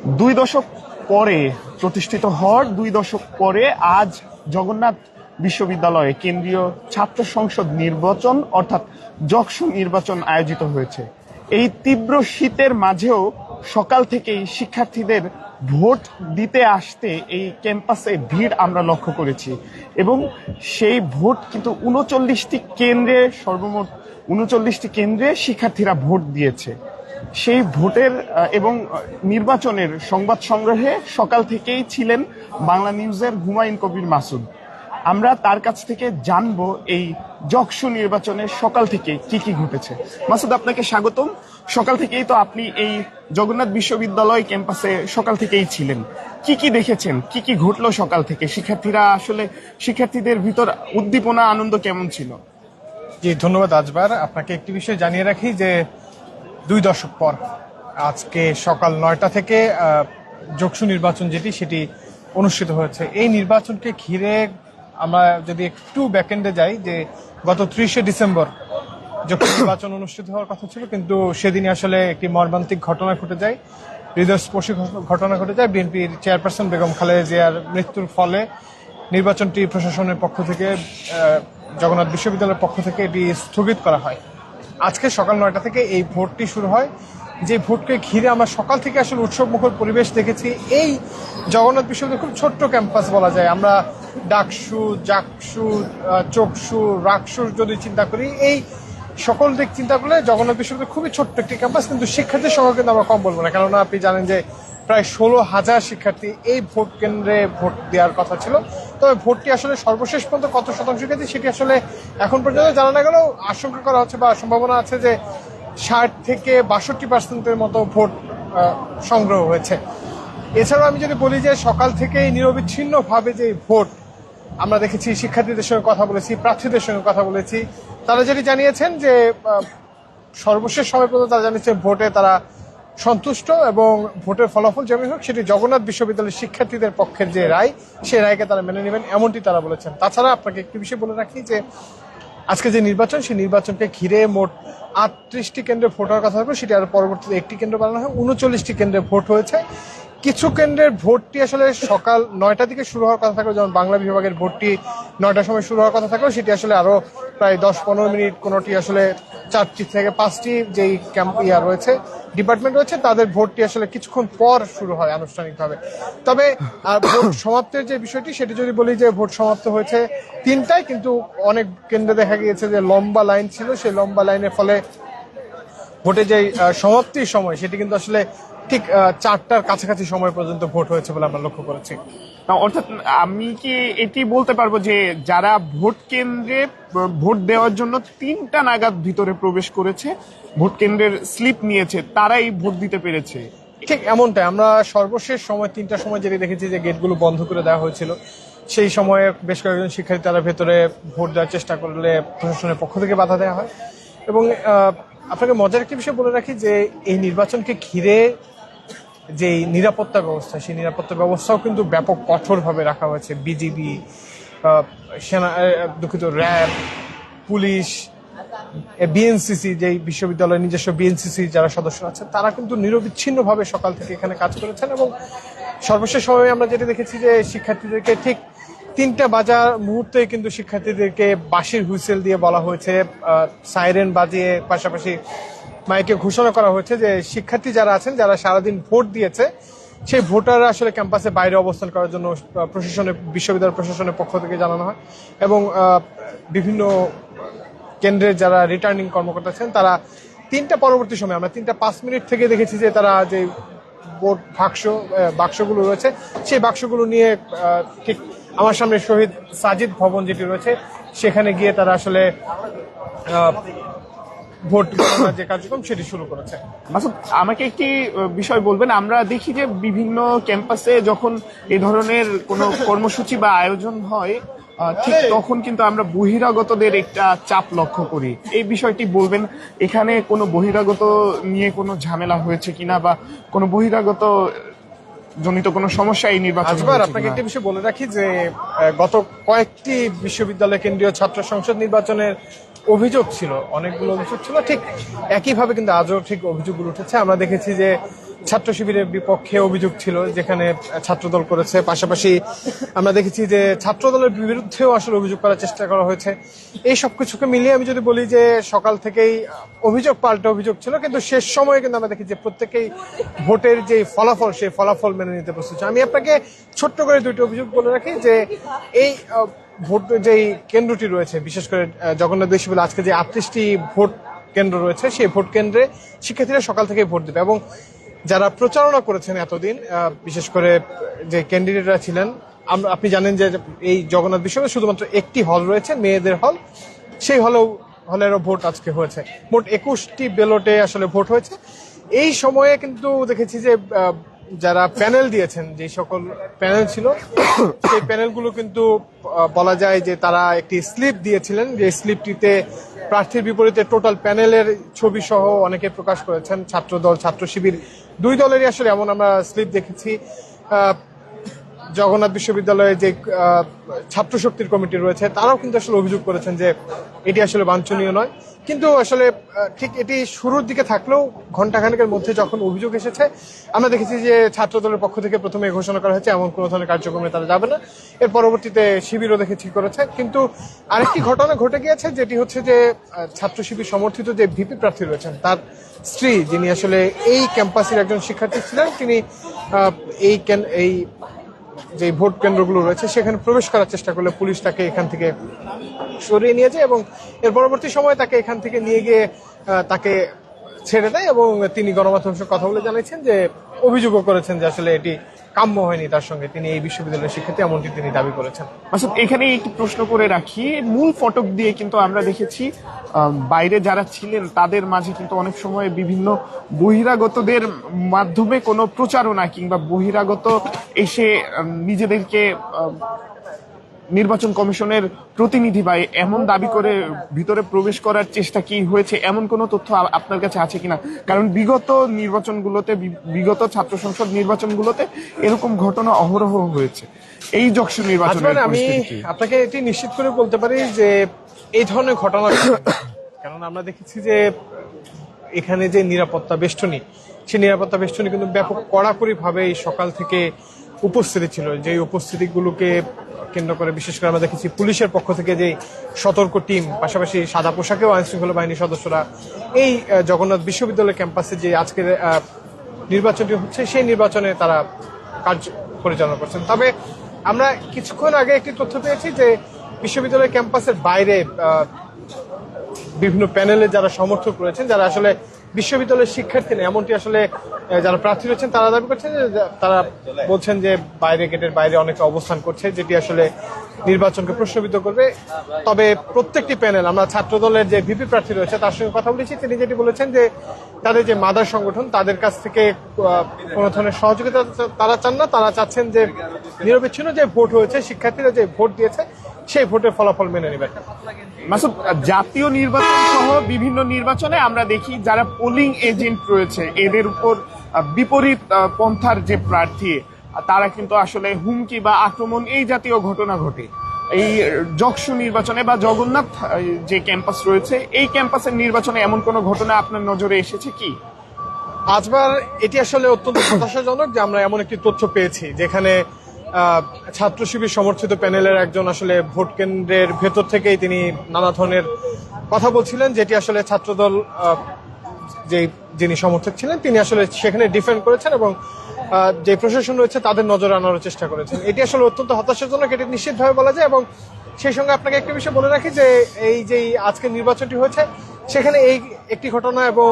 দুই দশক পরে প্রতিষ্ঠিত হওয়ার 2 দশক পরে আজ জগন্নাথ বিশ্ববিদ্যালয়ে কেন্দ্রীয় ছাত্র সংসদ নির্বাচন অর্থাৎ যকসু নির্বাচন আয়োজিত হয়েছে। এই তীব্র শীতের মাঝেও সকাল থেকেই শিক্ষার্থীদের ভোট দিতে আসতে এই ক্যাম্পাসে ভিড় আমরা লক্ষ্য করেছি এবং সেই ভোট কিন্তু 39টি কেন্দ্রে, সর্বমোট 39টি কেন্দ্রে শিক্ষার্থীরা ভোট দিয়েছে। সেই ভোটের এবং নির্বাচনের সংবাদ সংগ্রহে সকাল থেকেই ছিলেন বাংলা নিউজের হুমায়ুন কবির মাসুদ। আমরা তার কাছ থেকে জানবো এই যকসু নির্বাচনের সকাল থেকে কি কি ঘটেছে। মাসুদ, আপনাকে স্বাগতম। সকাল থেকেই তো আপনি এই জগন্নাথ বিশ্ববিদ্যালয় ক্যাম্পাসে সকাল থেকেই ছিলেন, কি কি দেখেছেন, কি কি ঘটলো সকাল থেকে? শিক্ষার্থীদের ভিতর উদ্দীপনা, আনন্দ কেমন ছিল? জি, ধন্যবাদ আজবার। আপনাকে একটি বিষয় জানিয়ে রাখি যে 2 দশক পর আজকে সকাল 9টা থেকে যকসু নির্বাচন সেটি অনুষ্ঠিত হয়েছে। এই নির্বাচনকে ঘিরে আমরা যদি একটু ব্যাকএন্ডে যাই, যে গত 30শে ডিসেম্বর যকসু নির্বাচন অনুষ্ঠিত হওয়ার কথা ছিল, কিন্তু সেদিনই আসলে একটি মর্মান্তিক ঘটনা ঘটে যায়, হৃদয়স্পর্শী ঘটনা ঘটে যায়। বিএনপির চেয়ারপারসন বেগম খালেদা জিয়ার মৃত্যুর ফলে নির্বাচনটি প্রশাসনের পক্ষ থেকে, জগন্নাথ বিশ্ববিদ্যালয়ের পক্ষ থেকে এটি স্থগিত করা হয়। আজকে সকাল 9টা থেকে এই ভোটটি শুরু হয়। যে ভোটকে ঘিরে আমরা সকাল থেকে আসলে উৎসবমুখর পরিবেশ দেখেছি। এই জগন্নাথ বিশ্ববিদ্যালয় খুব ছোট্ট ক্যাম্পাস বলা যায়। আমরা ডাকসু, জাকসু, চকসু, রাকসুর যদি চিন্তা করি, এই সকল দিক চিন্তা করলে জগন্নাথ বিশ্ববিদ্যালয় খুবই ছোট্ট একটি ক্যাম্পাস, কিন্তু শিক্ষার্থীর সংখ্যা কিন্তু আমরা কম বলবো না। কেননা আপনি জানেন যে প্রায় 16,000 শিক্ষার্থী এই ভোট কেন্দ্রে ভোট দেওয়ার কথা ছিল। তবে ভোটটি আসলে সর্বশেষ পর্যন্ত কত শতাংশ শিক্ষার্থী সেটি আসলে এখন পর্যন্ত জানা না গেলেও আশঙ্কা করা হচ্ছে বা সম্ভাবনা আছে যে 60 থেকে 62% মতো ভোট সংগ্রহ হয়েছে। এছাড়াও আমি যদি বলি যে সকাল থেকেই নিরবিচ্ছিন্নভাবে যে ভোট আমরা দেখেছি, শিক্ষার্থীদের সঙ্গে কথা বলেছি, প্রার্থীদের সঙ্গে কথা বলেছি, তারা যেটি জানিয়েছেন যে সর্বশেষ সময় পর্যন্ত তারা জানিয়েছেন ভোটে তারা সন্তুষ্ট এবং ভোটের ফলাফল যেমন হোক সেটি জগন্নাথ বিশ্ববিদ্যালয়ের শিক্ষার্থীদের পক্ষের যে রায়, সেই রায়কে তারা মেনে নেবেন, এমনটি তারা বলেছেন। তাছাড়া আপনাকে একটি বিষয় বলে রাখি যে আজকে যে নির্বাচন, সেই নির্বাচনকে ঘিরে মোট 38টি কেন্দ্রে ভোট হওয়ার কথা থাকবে, সেটি আরো পরবর্তীতে একটি কেন্দ্র বানানো হয়। 39টি কেন্দ্রে ভোট হয়েছে। কিছু কেন্দ্রের ভোটটি আসলে সকাল 9টা থেকে শুরু হওয়ার কথা থাকবে, যেমন বাংলা বিভাগের ভোটটি 9টার সময় শুরু হওয়ার কথা থাকলেও সেটি আসলে আরো প্রায় 10-15 মিনিট, কোনোটি আসলে 4টি থেকে 5টি যেই ক্যাম্প রয়েছে, ডিপার্টমেন্ট রয়েছে, তাদের ভোটটি আসলে কিছুক্ষণ পর শুরু হয় আনুষ্ঠানিকভাবে। তবে ভোট সমাপ্তের যে বিষয়টি, সেটি যদি বলি যে ভোট সমাপ্ত হয়েছে 3টায়, কিন্তু অনেক কেন্দ্রে দেখা গিয়েছে যে লম্বা লাইন ছিল। সেই লম্বা লাইনের ফলে ভোটের যে সমাপ্তির সময়, সেটি কিন্তু আসলে ঠিক 4টার কাছাকাছি সময় পর্যন্ত ভোট হয়েছে বলে আমরা লক্ষ্য করেছি। অর্থাৎ আমি কি এটি বলতে পারবো যে যারা ভোট কেন্দ্রে ভোট দেওয়ার জন্য 3টা নাগাদ ভিতরে প্রবেশ করেছে, ভোট কেন্দ্রের স্লিপ নিয়েছে, তারাই ভোট দিতে পেরেছে? ঠিক এমনটাই। আমরা সর্বশেষ সময় 3টার সময় যেটি দেখেছি যে গেটগুলো বন্ধ করে দেওয়া হয়েছিল, সেই সময়ে বেশ কয়েকজন শিক্ষার্থী তারা ভেতরে ভোট দেওয়ার চেষ্টা করলে প্রশাসনের পক্ষ থেকে বাধা দেওয়া হয়। এবং আপনাকে মজার একটি বিষয় বলে রাখি যে এই নির্বাচনকে ঘিরে যে নিরাপত্তা ব্যবস্থা, সেই নিরাপত্তা ব্যবস্থাও কিন্তু ব্যাপক কঠোরভাবে রাখা হয়েছে। বিজিবি, র্যাব, পুলিশ, বিএনসিসি, যে বিশ্ববিদ্যালয়ের নিজস্ব বিএনসিসি যারা সদস্য আছে, তারা কিন্তু নিরবিচ্ছিন্নভাবে সকাল থেকে এখানে কাজ করেছেন। এবং সর্বশেষ সময়ে আমরা যেটা দেখেছি যে শিক্ষার্থীদেরকে ঠিক 3টা বাজার মুহূর্তে কিন্তু শিক্ষার্থীদেরকে বাঁশির হুইসেল দিয়ে বলা হয়েছে, সাইরেন বাজিয়ে, পাশাপাশি মাইকে ঘোষণা করা হয়েছে যে শিক্ষার্থী যারা আছেন, যারা সারাদিন ভোট দিয়েছে, সেই ভোটাররা আসলে ক্যাম্পাসে বাইরে অবস্থান করার জন্য বিশ্ববিদ্যালয় প্রশাসনের পক্ষ থেকে জানানো হয়। এবং বিভিন্ন কেন্দ্রের যারা রিটার্নিং কর্মকর্তা আছেন, তারা 3টা পরবর্তী সময়, আমরা 3টা 5 মিনিট থেকে দেখেছি যে তারা যে ভোট বাক্সগুলো রয়েছে, সেই বাক্সগুলো নিয়ে ঠিক আমার সামনে শহীদ সাজিদ ভবন যেটি রয়েছে, সেখানে গিয়ে তারা আসলে ভোট গণনার যে কার্যক্রম সেটি শুরু করেছে। মাসুদ, আমাকে একটি বিষয় বলবেন। আমরা দেখি যে বিভিন্ন ক্যাম্পাসে যখন এই ধরনের কোনো কর্মসূচি বা আয়োজন হয়, ঠিক তখন কিন্তু আমরা বহিরাগতদের একটা চাপ লক্ষ্য করি। এই বিষয়টি বলবেন, এখানে কোনো বহিরাগত নিয়ে কোনো ঝামেলা হয়েছে কিনা বা কোনো বহিরাগত জনিত কোনো সমস্যা এই নির্বাচন? আপনাকে একটা বিষয় বলে রাখি যে গত কয়েকটি বিশ্ববিদ্যালয় কেন্দ্রীয় ছাত্র সংসদ নির্বাচনের অভিযোগ ছিল, অনেকগুলো অভিযোগ ছিল, ঠিক একইভাবে কিন্তু আজও ঠিক অভিযোগগুলো উঠেছে। আমরা দেখেছি যে ছাত্র শিবিরের বিপক্ষে অভিযোগ ছিল, যেখানে ছাত্রদল করেছে। পাশাপাশি আমরা দেখেছি যে ছাত্রদলের বিরুদ্ধেও আসলে অভিযোগ করার চেষ্টা করা হয়েছে। এই সবকিছুকে মিলিয়ে আমি যদি বলি যে সকাল থেকেই অভিযোগ পাল্টা অভিযোগ ছিল, কিন্তু শেষ সময়ে কিন্তু আমরা দেখি যে প্রত্যেকেই ভোটের যে ফলাফল, সেই ফলাফল মেনে নিতে প্রস্তুত। আমি আপনাকে ছোট্ট করে দুইটি অভিযোগ বলে রাখি যে এই ভোট যেই কেন্দ্রটি রয়েছে, বিশেষ করে জগন্নাথ বিশ্ববিদ্যালয় আজকে যে 38টি ভোট কেন্দ্র রয়েছে, সেই ভোট কেন্দ্রে শিক্ষার্থীরা সকাল থেকে ভোট দেবে। এবং যারা প্রচারণা করেছেন এতদিন, বিশেষ করে যে ক্যান্ডিডেটরা ছিলেন, আপনি জানেন যে এই জগন্নাথ বিশ্ববিদ্যালয়ে শুধুমাত্র একটি হল রয়েছে, মেয়েদের হল। সেই হলেরও ভোট আজকে হয়েছে। মোট 21টি ব্যালটে আসলে ভোট হয়েছে। এই সময়ে কিন্তু দেখেছি যে যারা প্যানেল দিয়েছেন, যে সকল প্যানেল ছিল, সেই প্যানেলগুলো কিন্তু বলা যায় যে তারা একটি স্লিপ দিয়েছিলেন, যে স্লিপটিতে প্রার্থীর বিপরীতে টোটাল প্যানেলের ছবি সহ অনেকে প্রকাশ করেছেন। ছাত্রদল, ছাত্র শিবির দুই দলেরই আসলে এমন আমরা স্লিপ দেখেছি। জগন্নাথ বিশ্ববিদ্যালয়ে যে ছাত্র শক্তির কমিটি রয়েছে, তারাও কিন্তু আসলে অভিযোগ করেছেন যে এটি আসলে বাঞ্ছনীয় নয়। কিন্তু আসলে ঠিক এটি শুরুর দিকে থাকলেও ঘণ্টাখানেকের মধ্যে যখন অভিযোগ এসেছে, আমরা দেখেছি যে ছাত্রদলের পক্ষ থেকে প্রথমে ঘোষণা করা হয়েছে এমন কোনো ধরনের কার্যক্রমে তারা যাবে না। এর পরবর্তীতে শিবিরও দেখেছি করেছে। কিন্তু আরেকটি ঘটনা ঘটে গিয়েছে, যেটি হচ্ছে যে ছাত্র শিবির সমর্থিত যে ভিপি প্রার্থী রয়েছেন, তার স্ত্রী, যিনি আসলে এই ক্যাম্পাসের একজন শিক্ষার্থী ছিলেন, তিনি এই যে ভোট কেন্দ্রগুলো রয়েছে সেখানে প্রবেশ করার চেষ্টা করলে পুলিশ তাকে এখান থেকে সরিয়ে নিয়ে যায় এবং এর পরবর্তী সময়ে তাকে এখান থেকে নিয়ে গিয়ে তাকে ছেড়ে দেয়। এবং তিনি গণমাধ্যমের সঙ্গে কথা বলে জানিয়েছেন যে অভিযোগও করেছেন যে আসলে এটি কাম্য হয়নি তার সঙ্গে, তিনি এই বিশ্ববিদ্যালয়ের শিক্ষার্থী এমনটি তিনি দাবি করেছেন। মাসুদ, এখানে একটি প্রশ্ন করে রাখি। মূল ফটক দিয়ে কিন্তু আমরা দেখেছি বাইরে যারা ছিলেন তাদের মাঝে কিন্তু অনেক সময় বিভিন্ন বহিরাগতদের মাধ্যমে কোনো প্রচারণা কিংবা বহিরাগত এসে নিজেদেরকে নির্বাচন কমিশনের প্রতিনিধি বা এমন দাবি করে ভিতরে প্রবেশ করার চেষ্টা কি হয়েছে, এমন কোনো তথ্য আপনার কাছে আছে কিনা? কারণ বিগত নির্বাচনগুলোতে, বিগত ছাত্র সংসদ নির্বাচনগুলোতে এরকম ঘটনা অহরহ হয়েছে। এই যকসু নির্বাচনের আমি আপনাকে এটি নিশ্চিত করে বলতে পারি যে এই ধরনের ঘটনা, কারণ আমরা দেখেছি যে এখানে যে নিরাপত্তা বেষ্টনী, সেই নিরাপত্তা বেষ্টনী কিন্তু ব্যাপক কড়াকড়ি ভাবে সকাল থেকে উপস্থিতি ছিল। যে উপস্থিতিগুলোকে কেন্দ্র করে বিশেষ করে আমরা দেখেছি পুলিশের পক্ষ থেকে যে সতর্ক টিম, পাশাপাশি সাদা পোশাকেও আইন শৃঙ্খলা বাহিনীর সদস্যরা এই জগন্নাথ বিশ্ববিদ্যালয় ক্যাম্পাসে যে আজকের নির্বাচনটি হচ্ছে সেই নির্বাচনে তারা কার্য পরিচালনা করছেন। তবে আমরা কিছুক্ষণ আগে একটি তথ্য পেয়েছি যে বিশ্ববিদ্যালয় ক্যাম্পাসের বাইরে বিভিন্ন প্যানেলে যারা সমর্থক রয়েছেন, যারা আসলে বিশ্ববিদ্যালয়ের শিক্ষার্থী নেই এমনটি আসলে যারা প্রার্থী রয়েছেন তারা দাবি করছেন যে তারা বলছেন যে বাইরে, গেটের বাইরে অনেকে অবস্থান করছে, যেটি আসলে নির্বাচনকে প্রশ্নবিদ্ধ করবে। তবে প্রত্যেকটি প্যানেল, আমরা ছাত্র দলের যে ভিপি প্রার্থী রয়েছে তার সঙ্গে কথা বলেছি, তিনি যেটি বলেছেন যে তাদের যে মাদার সংগঠন, তাদের কাছ থেকে কোনো ধরনের সহযোগিতা তারা চান না। তারা চাচ্ছেন যে নিরবিচ্ছিন্ন যে ভোট হয়েছে, শিক্ষার্থীরা যে ভোট দিয়েছে সেই ভোটের ফলাফল মেনে নেবেন। মাসুদ, জাতীয় নির্বাচন সহ বিভিন্ন নির্বাচনে আমরা দেখি যারা পোলিং এজেন্ট রয়েছে এদের উপর বিপরীত পন্থার যে প্রার্থী, তারা কিন্তু আসলে হুমকি বা আক্রমণ এই জাতীয় ঘটনা ঘটে। এই যকসু নির্বাচনে বা জগন্নাথ যে ক্যাম্পাস রয়েছে, এই ক্যাম্পাসের নির্বাচনে এমন কোনো ঘটনা আপনার নজরে এসেছে কি? আজবার এটি আসলে অত্যন্ত হতাশাজনক যে আমরা এমন একটি তথ্য পেয়েছি যেখানে ছাত্র শিবির সমর্থিত প্যানেলের একজন আসলে ভোট কেন্দ্রের ভেতর থেকেই তিনি নানা ধরনের কথা বলছিলেন, যেটি আসলে ছাত্রদল যিনি সমর্থক ছিলেন তিনি আসলে সেখানে ডিফেন্ড করেছেন এবং যে প্রশাসন রয়েছে তাদের নজরে আনার চেষ্টা করেছেন। এটি আসলে অত্যন্ত হতাশাজনক, এটি নিশ্চিতভাবে বলা যায়। এবং সেই সঙ্গে আপনাকে একটা বিষয় বলে রাখি যে এই যে আজকের নির্বাচনটি হয়েছে সেখানে এই একটি ঘটনা এবং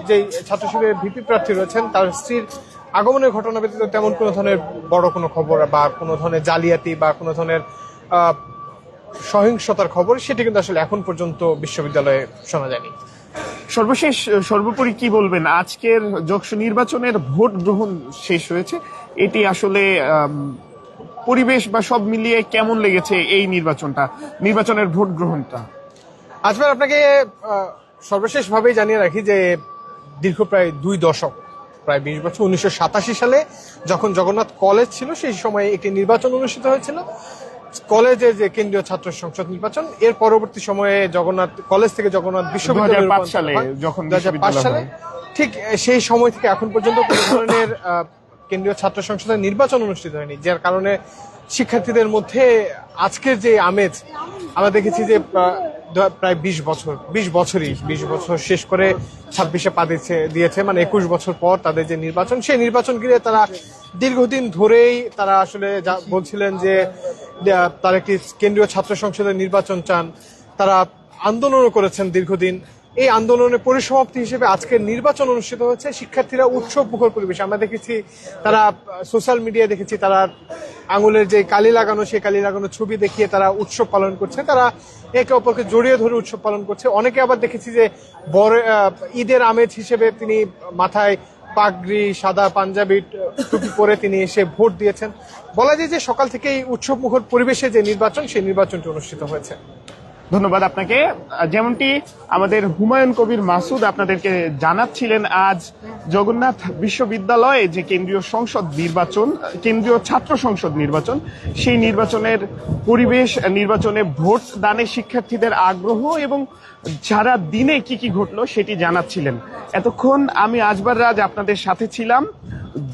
যে ছাত্র শিবিরের ভিপি প্রার্থী রয়েছেন তার স্ত্রীর আগমনের ঘটনা ব্যতীত তেমন কোনো ধরনের বড় কোনো খবর বা কোনো ধরনের জালিয়াতি বা কোনো ধরনের সহিংসতার খবর সেটি কিন্তু আসলে এখন পর্যন্ত বিশ্ববিদ্যালয়ে শোনা যায়নি। সর্বোপরি কি বলবেন, আজকের যকসু নির্বাচনের ভোট গ্রহণ শেষ হয়েছে, এটি আসলে পরিবেশ বা সব মিলিয়ে কেমন লেগেছে এই নির্বাচনের ভোট গ্রহণটা? আজবার আপনাকে সর্বশেষ ভাবেই জানিয়ে রাখি যে দীর্ঘ প্রায় 2 দশক, প্রায় 20 বছর, 1987 সালে যখন জগন্নাথ কলেজ ছিল সেই সময় একটি নির্বাচন অনুষ্ঠিত হয়েছিল, কলেজের যে কেন্দ্রীয় ছাত্র সংসদ নির্বাচন। এর পরবর্তী সময়ে জগন্নাথ কলেজ থেকে জগন্নাথ বিশ্ববিদ্যালয় 2005 সালে যখন 2005 সালে ঠিক সেই সময় থেকে এখন পর্যন্ত কোনো ধরনের কেন্দ্রীয় ছাত্র সংসদের নির্বাচন অনুষ্ঠিত হয়নি, যার কারণে শিক্ষার্থীদের মধ্যে আজকের যে আমেজ আমরা দেখেছি যে প্রায় 20 বছর শেষ করে 26-এ পা দিয়েছে, মানে 21 বছর পর তাদের যে নির্বাচন, সেই নির্বাচন ঘিরে তারা দীর্ঘদিন ধরেই তারা আসলে বলছিলেন যে তারা একটি কেন্দ্রীয় ছাত্র সংসদের নির্বাচন চান। তারা আন্দোলনও করেছেন দীর্ঘদিন। এই আন্দোলনের পরিসমাপ্তি হিসেবে আজকের নির্বাচন অনুষ্ঠিত হয়েছে। শিক্ষার্থীরা উৎসব মুখর পরিবেশ আমরা দেখেছি, তারা সোশ্যাল মিডিয়ায় দেখেছি তারা আঙুলের যে কালি লাগানো, সেই কালি লাগানো ছবি দেখিয়ে তারা উৎসব পালন করছে, তারা একে অপরকে জড়িয়ে ধরে উৎসব পালন করছে। অনেকে আবার দেখেছি যে বড় ঈদের আমেজ হিসেবে তিনি মাথায় পাগড়ি, সাদা পাঞ্জাবি টুপি পরে তিনি এসে ভোট দিয়েছেন। বলা যায় যে সকাল থেকেই উৎসব মুখর পরিবেশে যে নির্বাচন, সেই নির্বাচনটি অনুষ্ঠিত হয়েছে। ধন্যবাদ আপনাকে। যেমনটি আমাদের হুমায়ুন কবির মাসুদ আপনাদেরকে জানাচ্ছিলেন, আজ জগন্নাথ বিশ্ববিদ্যালয়ে যে কেন্দ্রীয় ছাত্র সংসদ নির্বাচন, সেই নির্বাচনের পরিবেশ, নির্বাচনে ভোট দানে শিক্ষার্থীদের আগ্রহ এবং সারা দিনে কি কি ঘটলো সেটি জানাচ্ছিলেন। এতক্ষণ আমি আজবার রাজ আপনাদের সাথে ছিলাম।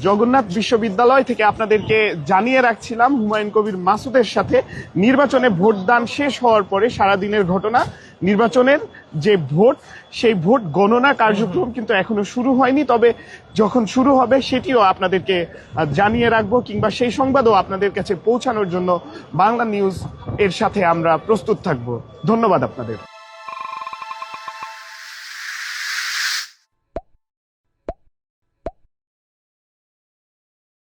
জগন্নাথ বিশ্ববিদ্যালয় থেকে আপনাদেরকে জানিয়ে রাখছিলাম হুমায়ুন কবির মাসুদের সাথে নির্বাচনে ভোটদান শেষ হওয়ার পরে সারাদিনের ঘটনা। নির্বাচনের যে ভোট, সেই ভোট গণনা কার্যক্রম কিন্তু এখনো শুরু হয়নি, তবে যখন শুরু হবে সেটিও আপনাদেরকে জানিয়ে রাখবো, কিংবা সেই সংবাদও আপনাদের কাছে পৌঁছানোর জন্য বাংলা নিউজ এর সাথে আমরা প্রস্তুত থাকবো। ধন্যবাদ আপনাদের।